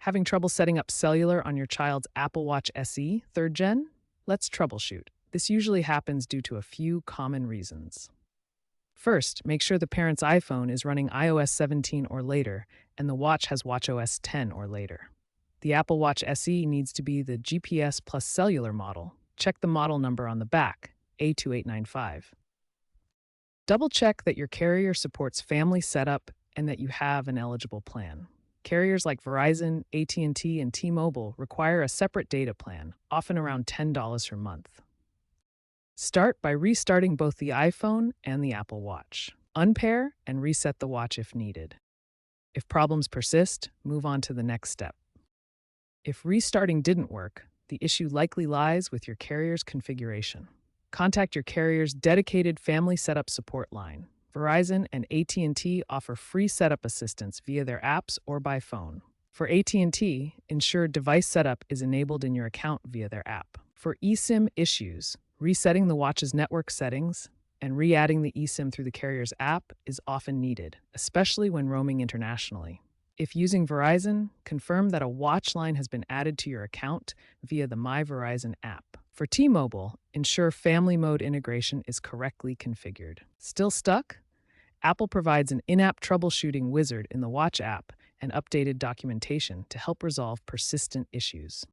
Having trouble setting up cellular on your child's Apple Watch SE 3rd gen? Let's troubleshoot. This usually happens due to a few common reasons. First, make sure the parent's iPhone is running iOS 17 or later, and the watch has watchOS 10 or later. The Apple Watch SE needs to be the GPS plus cellular model. Check the model number on the back, A2895. Double check that your carrier supports family setup and that you have an eligible plan. Carriers like Verizon, AT&T, and T-Mobile require a separate data plan, often around $10 per month. Start by restarting both the iPhone and the Apple Watch. Unpair and reset the watch if needed. If problems persist, move on to the next step. If restarting didn't work, the issue likely lies with your carrier's configuration. Contact your carrier's dedicated family setup support line. Verizon and AT&T offer free setup assistance via their apps or by phone. For AT&T, ensure device setup is enabled in your account via their app. For eSIM issues, resetting the watch's network settings and re-adding the eSIM through the carrier's app is often needed, especially when roaming internationally. If using Verizon, confirm that a watch line has been added to your account via the My Verizon app. For T-Mobile, ensure family mode integration is correctly configured. Still stuck? Apple provides an in-app troubleshooting wizard in the Watch app and updated documentation to help resolve persistent issues.